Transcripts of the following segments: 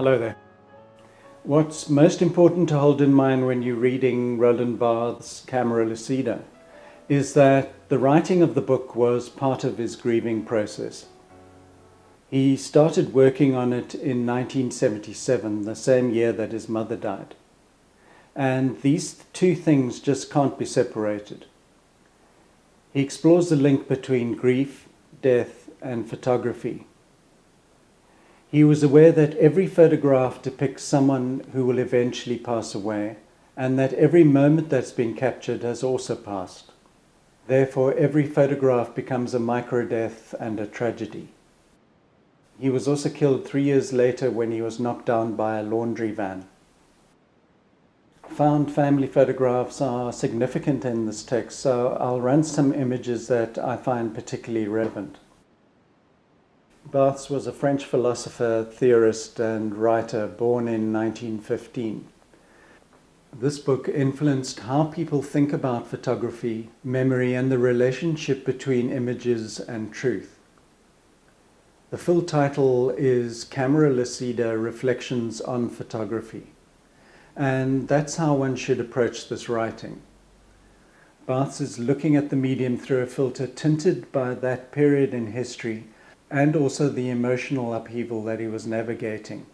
Hello there. What's most important to hold in mind when you're reading Roland Barthes Camera Lucida is that the writing of the book was part of his grieving process. He started working on it in 1977, the same year that his mother died. And these two things just can't be separated. He explores the link between grief, death, and photography. He was aware that every photograph depicts someone who will eventually pass away, and that every moment that's been captured has also passed. Therefore, every photograph becomes a micro-death and a tragedy. He was also killed 3 years later when he was knocked down by a laundry van. Found family photographs are significant in this text, so I'll run some images that I find particularly relevant. Barthes was a French philosopher, theorist, and writer born in 1915. This book influenced how people think about photography, memory, and the relationship between images and truth. The full title is Camera Lucida: Reflections on Photography. And that's how one should approach this writing. Barthes is looking at the medium through a filter tinted by that period in history and also the emotional upheaval that he was navigating.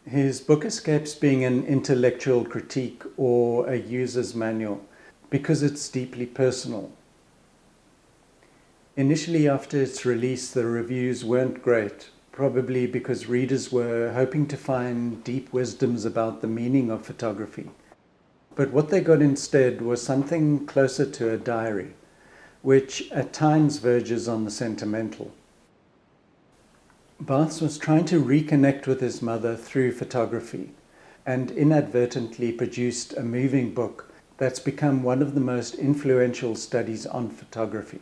His book escapes being an intellectual critique or a user's manual because it's deeply personal. Initially, after its release, the reviews weren't great, probably because readers were hoping to find deep wisdoms about the meaning of photography. But what they got instead was something closer to a diary, which at times verges on the sentimental. Barthes was trying to reconnect with his mother through photography and inadvertently produced a moving book that's become one of the most influential studies on photography.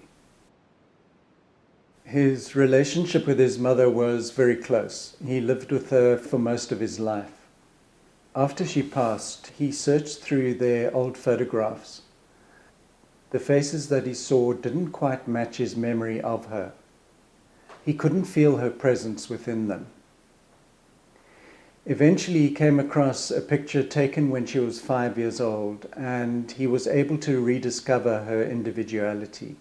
His relationship with his mother was very close. He lived with her for most of his life. After she passed, he searched through their old photographs. The faces that he saw didn't quite match his memory of her. He couldn't feel her presence within them. Eventually, he came across a picture taken when she was 5 years old, and he was able to rediscover her individuality.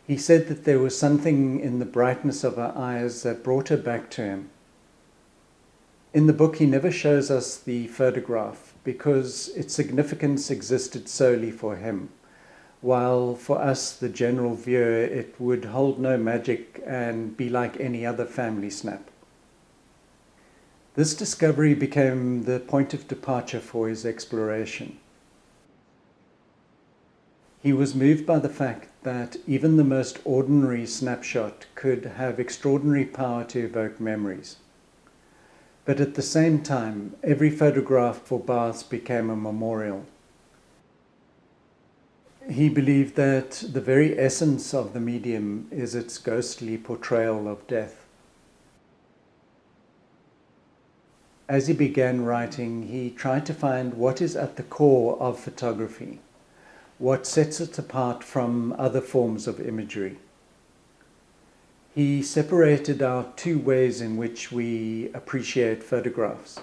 He said that there was something in the brightness of her eyes that brought her back to him. In the book, he never shows us the photograph because its significance existed solely for him, while for us, the general viewer, it would hold no magic and be like any other family snap. This discovery became the point of departure for his exploration. He was moved by the fact that even the most ordinary snapshot could have extraordinary power to evoke memories. But at the same time, every photograph for Barthes became a memorial. He believed that the very essence of the medium is its ghostly portrayal of death. As he began writing, he tried to find what is at the core of photography, what sets it apart from other forms of imagery. He separated out two ways in which we appreciate photographs.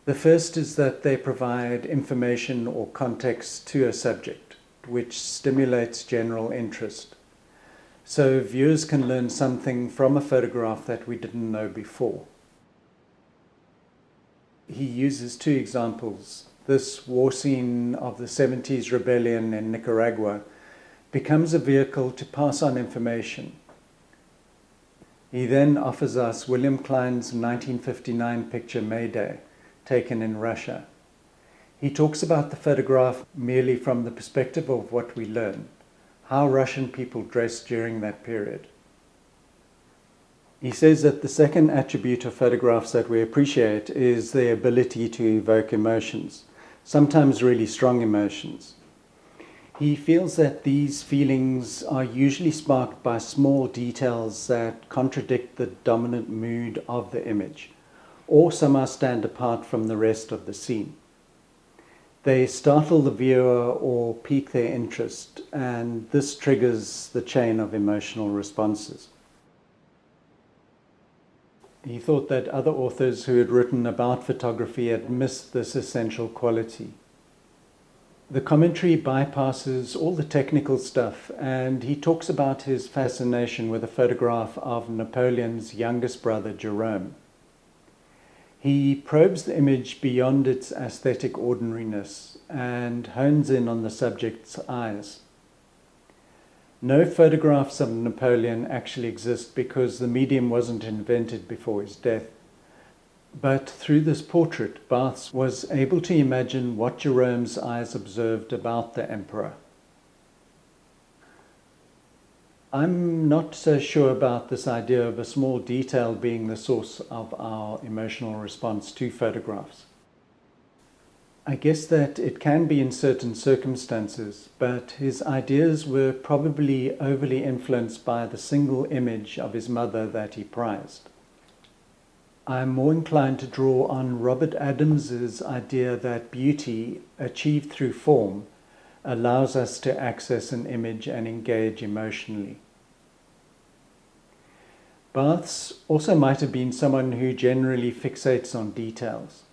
The first is that they provide information or context to a subject, which stimulates general interest. So viewers can learn something from a photograph that we didn't know before. He uses two examples. This war scene of the 70s rebellion in Nicaragua becomes a vehicle to pass on information. He then offers us William Klein's 1959 picture Mayday, taken in Russia. He talks about the photograph merely from the perspective of what we learn, how Russian people dressed during that period. He says that the second attribute of photographs that we appreciate is their ability to evoke emotions, sometimes really strong emotions. He feels that these feelings are usually sparked by small details that contradict the dominant mood of the image, or somehow stand apart from the rest of the scene. They startle the viewer or pique their interest, and this triggers the chain of emotional responses. He thought that other authors who had written about photography had missed this essential quality. The commentary bypasses all the technical stuff, and he talks about his fascination with a photograph of Napoleon's youngest brother, Jerome. He probes the image beyond its aesthetic ordinariness and hones in on the subject's eyes. No photographs of Napoleon actually exist because the medium wasn't invented before his death. But through this portrait, Barthes was able to imagine what Jerome's eyes observed about the emperor. I'm not so sure about this idea of a small detail being the source of our emotional response to photographs. I guess that it can be in certain circumstances, but his ideas were probably overly influenced by the single image of his mother that he prized. I'm more inclined to draw on Robert Adams's idea that beauty, achieved through form, allows us to access an image and engage emotionally. Barthes also might have been someone who generally fixates on details.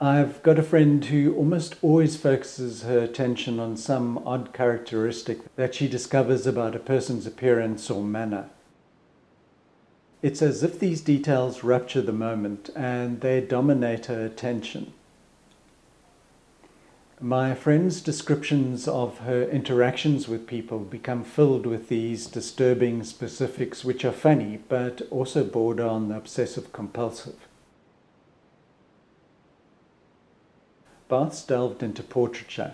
I've got a friend who almost always focuses her attention on some odd characteristic that she discovers about a person's appearance or manner. It's as if these details rupture the moment and they dominate her attention. My friend's descriptions of her interactions with people become filled with these disturbing specifics which are funny but also border on the obsessive-compulsive. Barthes delved into portraiture.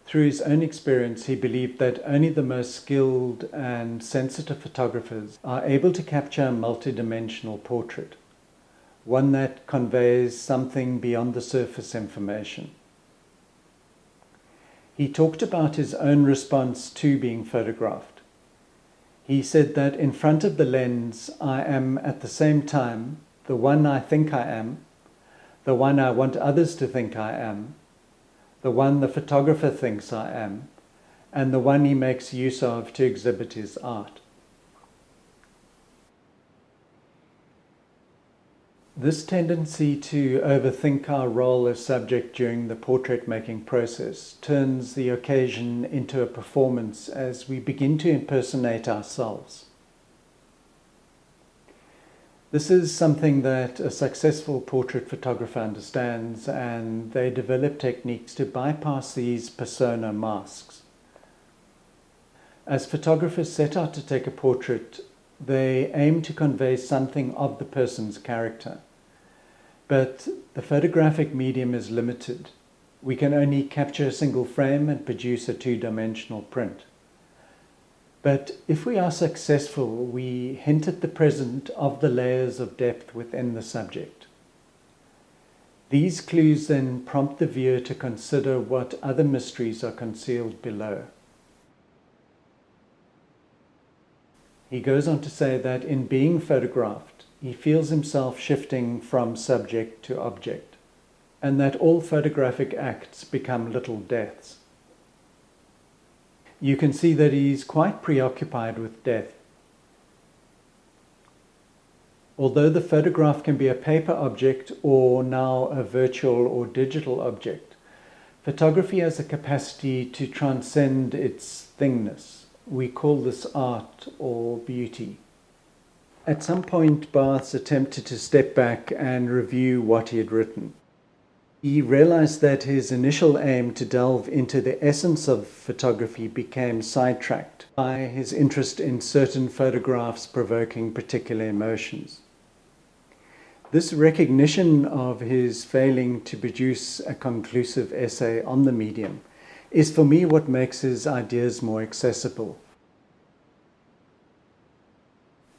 Through his own experience, he believed that only the most skilled and sensitive photographers are able to capture a multidimensional portrait, one that conveys something beyond the surface information. He talked about his own response to being photographed. He said that in front of the lens, I am at the same time the one I think I am, the one I want others to think I am, the one the photographer thinks I am, and the one he makes use of to exhibit his art. This tendency to overthink our role as subject during the portrait-making process turns the occasion into a performance as we begin to impersonate ourselves. This is something that a successful portrait photographer understands, and they develop techniques to bypass these persona masks. As photographers set out to take a portrait, they aim to convey something of the person's character. But the photographic medium is limited. We can only capture a single frame and produce a two-dimensional print. But if we are successful, we hint at the presence of the layers of depth within the subject. These clues then prompt the viewer to consider what other mysteries are concealed below. He goes on to say that in being photographed, he feels himself shifting from subject to object, and that all photographic acts become little deaths. You can see that he's quite preoccupied with death. Although the photograph can be a paper object or now a virtual or digital object, photography has a capacity to transcend its thingness. We call this art or beauty. At some point, Barthes attempted to step back and review what he had written. He realized that his initial aim to delve into the essence of photography became sidetracked by his interest in certain photographs provoking particular emotions. This recognition of his failing to produce a conclusive essay on the medium is for me what makes his ideas more accessible.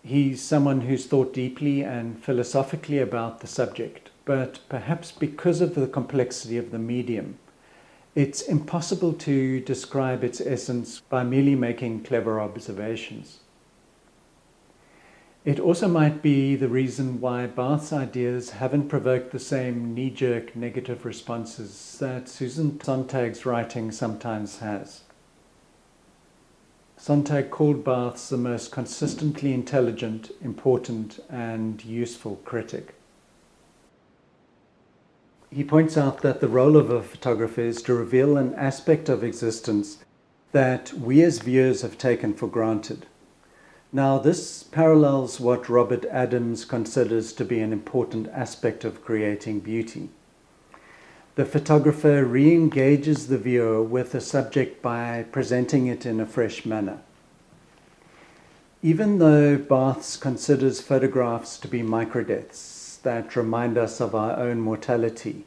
He's someone who's thought deeply and philosophically about the subject, but perhaps because of the complexity of the medium, it's impossible to describe its essence by merely making clever observations. It also might be the reason why Barthes' ideas haven't provoked the same knee-jerk negative responses that Susan Sontag's writing sometimes has. Sontag called Barthes the most consistently intelligent, important, and useful critic. He points out that the role of a photographer is to reveal an aspect of existence that we as viewers have taken for granted. Now, this parallels what Robert Adams considers to be an important aspect of creating beauty. The photographer re-engages the viewer with the subject by presenting it in a fresh manner. Even though Barthes considers photographs to be microdeaths that remind us of our own mortality,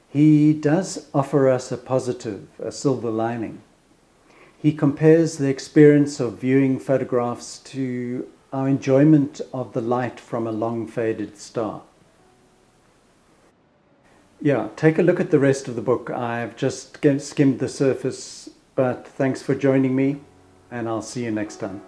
he does offer us a positive, a silver lining. He compares the experience of viewing photographs to our enjoyment of the light from a long faded star. Yeah, take a look at the rest of the book. I've just skimmed the surface, but thanks for joining me, and I'll see you next time.